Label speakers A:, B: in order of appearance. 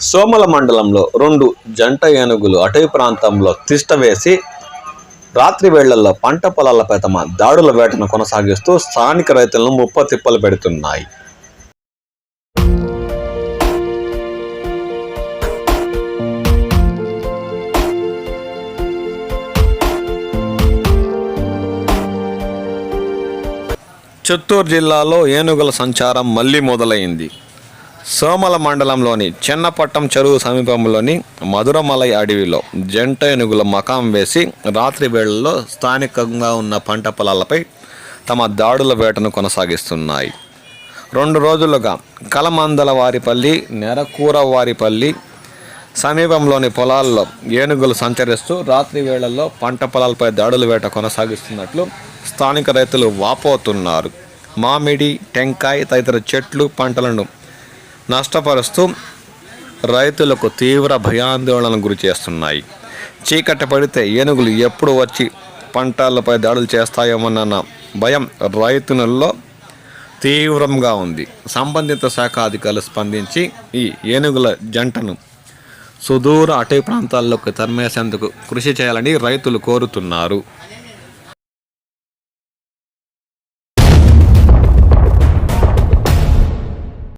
A: సోమల మండలంలో 2 జంట ఏనుగులు అటవీ ప్రాంతంలో తిష్ట వేసి రాత్రి వేళల్లో పంట పొలాలపై తమ దాడుల వేటను కొనసాగిస్తూ స్థానిక రైతులను ముప్పతిప్పలు పెడుతున్నాయి. చిత్తూరు జిల్లాలో ఏనుగుల సంచారం మళ్లీ మొదలైంది. సోమల మండలంలోని చిన్నపట్టం చెరువు సమీపంలోని మధురమలై అడవిలో జంట ఏనుగుల మకాం వేసి రాత్రి వేళల్లో స్థానికంగా ఉన్న పంట పొలాలపై తమ దాడుల వేటను కొనసాగిస్తున్నాయి. 2 రోజులుగా కలమందలవారిపల్లి, నెరకూరవారిపల్లి సమీపంలోని పొలాల్లో ఏనుగులు సంచరిస్తూ రాత్రి వేళల్లో పంట పొలాలపై దాడుల వేట కొనసాగిస్తున్నట్లు స్థానిక రైతులు వాపోతున్నారు. మామిడి, టెంకాయ తదితర చెట్లు, పంటలను నష్టపరుస్తూ రైతులకు తీవ్ర భయాందోళనకు గురి చేస్తున్నాయి. చీకటి పడితే ఏనుగులు ఎప్పుడు వచ్చి పంటలపై దాడులు చేస్తాయోమన్న భయం రైతులలో తీవ్రంగా ఉంది. సంబంధిత శాఖ అధికారులు స్పందించి ఈ ఏనుగుల జంటను సుదూర అటవీ ప్రాంతాల్లోకి తరిమేసేందుకు కృషి చేయాలని రైతులు కోరుతున్నారు.